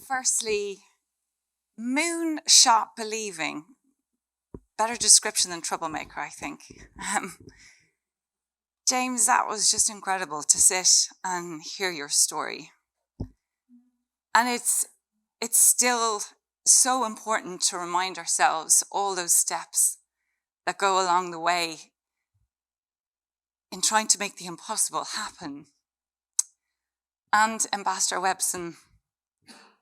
Firstly, moonshot believing. Better description than troublemaker, I think. James, that was just incredible to sit and hear your story. And it's still so important to remind ourselves all those steps that go along the way in trying to make the impossible happen. And Ambassador Webson,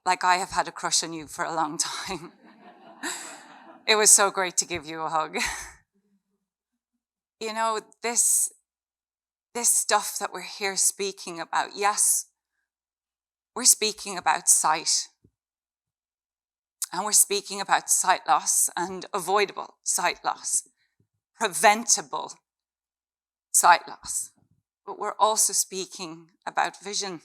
like I have had a crush on you for a long time. It was so great to give you a hug. You know, this stuff that we're here speaking about, yes, we're speaking about sight. And we're speaking about sight loss and avoidable sight loss, preventable sight loss. But we're also speaking about vision.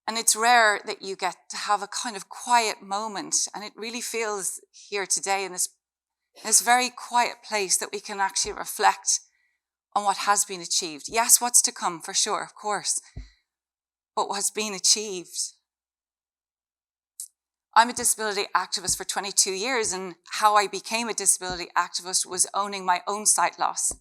And it's rare that you get to have a kind of quiet moment, and it really feels here today in this very quiet place that we can actually reflect on what has been achieved. Yes, what's to come, for sure, of course, but what's been achieved. I'm a disability activist for 22 years, and how I became a disability activist was owning my own sight loss.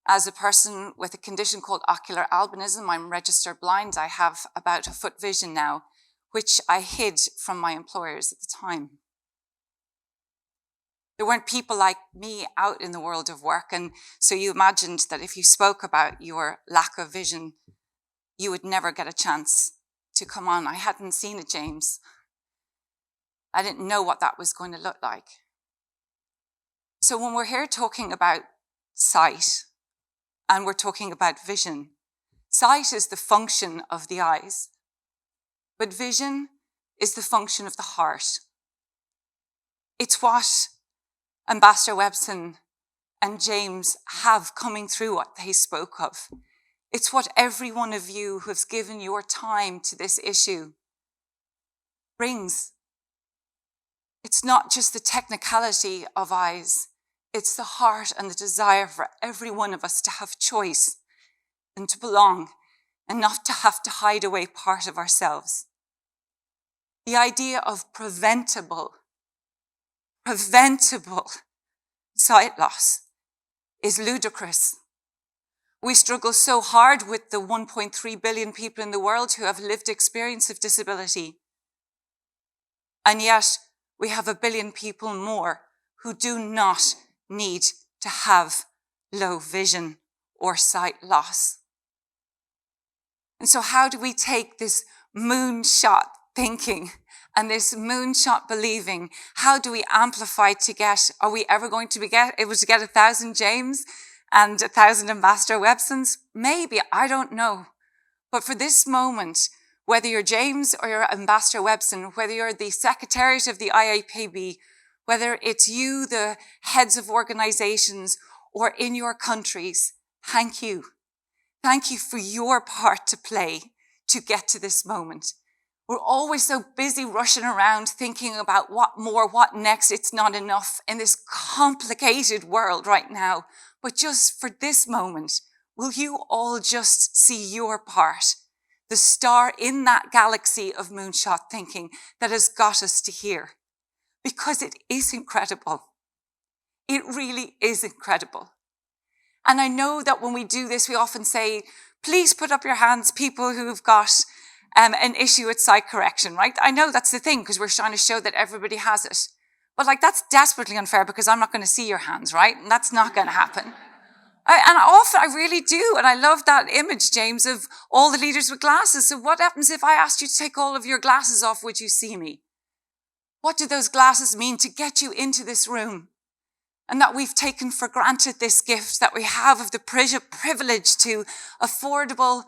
As a person with a condition called ocular albinism, I'm registered blind. I have about a foot vision now, which I hid from my employers at the time. There weren't people like me out in the world of work, and so you imagined that if you spoke about your lack of vision, you would never get a chance to come on. I hadn't seen it, James. I didn't know what that was going to look like. So when we're here talking about sight, and we're talking about vision, sight is the function of the eyes, but vision is the function of the heart. It's what Ambassador Webson and James have coming through what they spoke of. It's what every one of you who has given your time to this issue brings. It's not just the technicality of eyes, it's the heart and the desire for every one of us to have choice and to belong and not to have to hide away part of ourselves. The idea of preventable sight loss is ludicrous. We struggle so hard with the 1.3 billion people in the world who have lived experience of disability. And yet we have 1 billion people more who do not need to have low vision or sight loss. And so how do we take this moonshot thinking and this moonshot believing? How do we amplify to get, are we ever going to be able to get 1,000 James and 1,000 Ambassador Websons? Maybe, I don't know. But for this moment, whether you're James or you're Ambassador Webson, whether you're the Secretariat of the IAPB, whether it's you, the heads of organizations, or in your countries, thank you. Thank you for your part to play to get to this moment. We're always so busy rushing around thinking about what more, what next. It's not enough in this complicated world right now. But just for this moment, will you all just see your part? The star in that galaxy of moonshot thinking that has got us to here. Because it is incredible. It really is incredible. And I know that when we do this, we often say, please put up your hands, people who've got an issue with sight correction, right? I know that's the thing, because we're trying to show that everybody has it. But that's desperately unfair, because I'm not going to see your hands, right? And that's not going to happen. I really do. And I love that image, James, of all the leaders with glasses. So what happens if I asked you to take all of your glasses off? Would you see me? What do those glasses mean to get you into this room? And that we've taken for granted this gift that we have of the privilege to affordable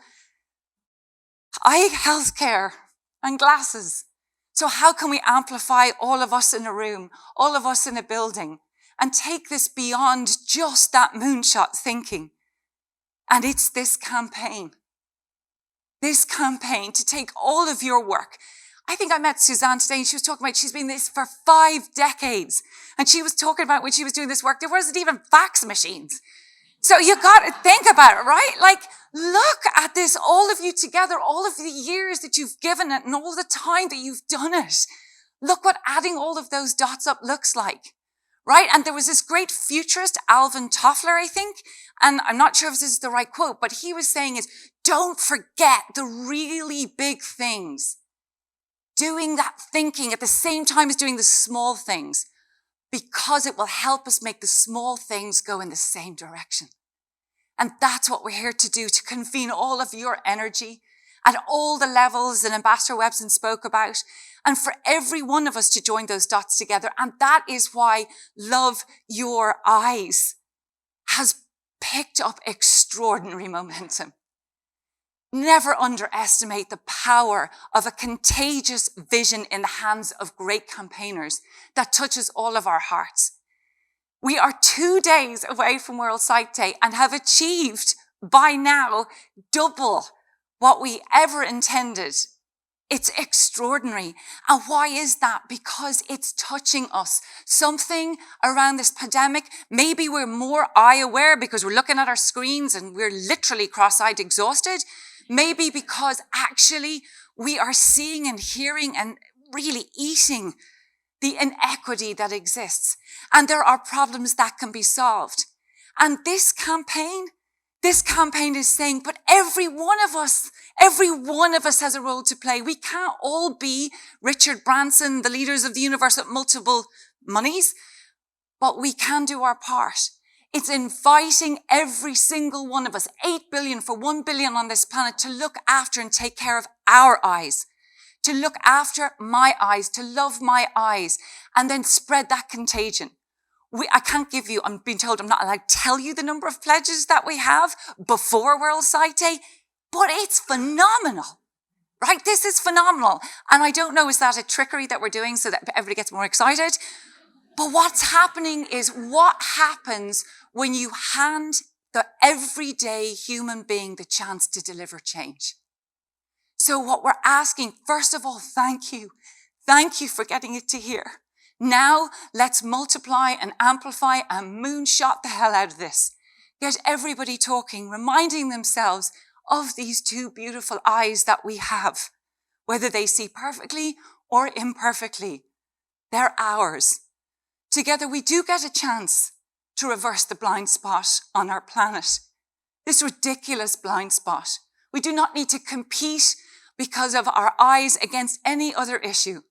eye health care and glasses. So how can we amplify all of us in a room, all of us in a building, and take this beyond just that moonshot thinking? And it's this campaign to take all of your work. I think I met Suzanne today and she was talking about she's been this for 5 decades. And she was talking about when she was doing this work, there wasn't even fax machines. So you got to think about it, right? Look at this, all of you together, all of the years that you've given it and all the time that you've done it. Look what adding all of those dots up looks like, right? And there was this great futurist, Alvin Toffler, I think, and I'm not sure if this is the right quote, but he was saying is, don't forget the really big things. Doing that thinking at the same time as doing the small things, because it will help us make the small things go in the same direction. And that's what we're here to do, to convene all of your energy at all the levels that Ambassador Webson spoke about, and for every one of us to join those dots together. And that is why Love Your Eyes has picked up extraordinary momentum. Never underestimate the power of a contagious vision in the hands of great campaigners that touches all of our hearts. We are 2 days away from World Sight Day and have achieved by now double what we ever intended. It's extraordinary. And why is that? Because it's touching us. Something around this pandemic, maybe we're more eye aware because we're looking at our screens and we're literally cross-eyed exhausted. Maybe because actually we are seeing and hearing and really eating the inequity that exists. And there are problems that can be solved. And this campaign is saying, but every one of us has a role to play. We can't all be Richard Branson, the leaders of the universe at multiple monies, but we can do our part. It's inviting every single one of us, 8 billion for 1 billion on this planet, to look after and take care of our eyes, to look after my eyes, to love my eyes, and then spread that contagion. I can't give you, I'm being told I'm not allowed to tell you the number of pledges that we have before World Sight Day, but it's phenomenal, right? This is phenomenal. And I don't know, is that a trickery that we're doing so that everybody gets more excited? But what's happening is what happens when you hand the everyday human being the chance to deliver change. So what we're asking, first of all, thank you. Thank you for getting it to here. Now let's multiply and amplify and moonshot the hell out of this. Get everybody talking, reminding themselves of these two beautiful eyes that we have, whether they see perfectly or imperfectly. They're ours. Together we do get a chance to reverse the blind spot on our planet. This ridiculous blind spot. We do not need to compete because of our eyes against any other issue.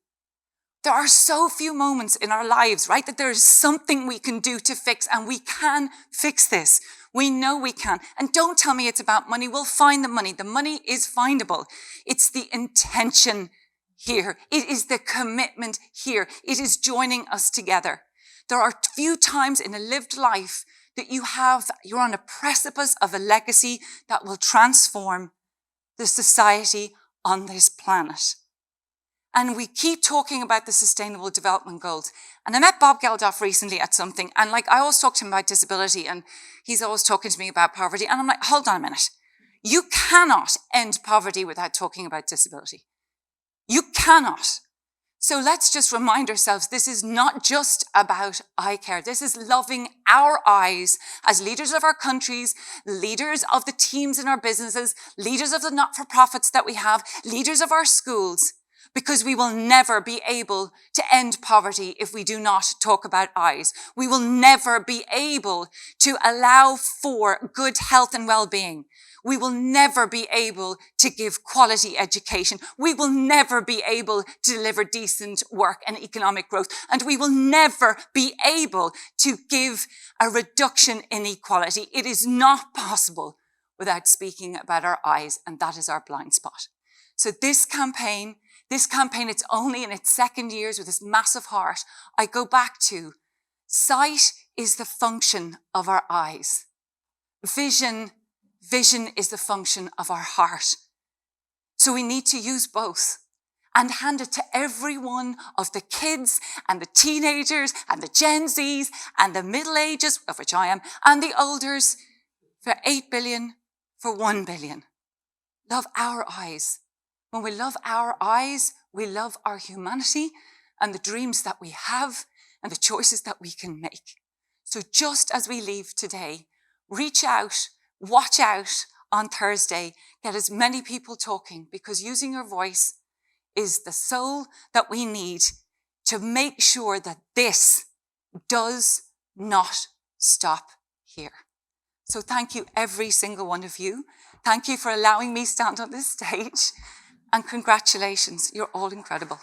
There are so few moments in our lives, right, that there is something we can do to fix, and we can fix this. We know we can. And don't tell me it's about money. We'll find the money. The money is findable. It's the intention here. It is the commitment here. It is joining us together. There are few times in a lived life that you're on a precipice of a legacy that will transform the society on this planet. And we keep talking about the Sustainable Development Goals. And I met Bob Geldof recently at something, and I always talk to him about disability, and he's always talking to me about poverty. And I'm like, hold on a minute. You cannot end poverty without talking about disability. You cannot. So let's just remind ourselves, this is not just about eye care. This is loving our eyes as leaders of our countries, leaders of the teams in our businesses, leaders of the not-for-profits that we have, leaders of our schools, because we will never be able to end poverty if we do not talk about eyes. We will never be able to allow for good health and well-being. We will never be able to give quality education. We will never be able to deliver decent work and economic growth. And we will never be able to give a reduction in inequality. It is not possible without speaking about our eyes, and that is our blind spot. So this campaign, it's only in its second years with this massive heart. I go back to sight is the function of our eyes. Vision is the function of our heart. So we need to use both and hand it to every one of the kids and the teenagers and the Gen Zs and the middle ages, of which I am, and the olders for 8 billion, for 1 billion. Love our eyes. When we love our eyes, we love our humanity and the dreams that we have and the choices that we can make. So just as we leave today, reach out, watch out. on Thursday. Get as many people talking, because using your voice is the soul that we need to make sure that this does not stop here. So thank you, every single one of you. Thank you for allowing me to stand on this stage. And congratulations, you're all incredible.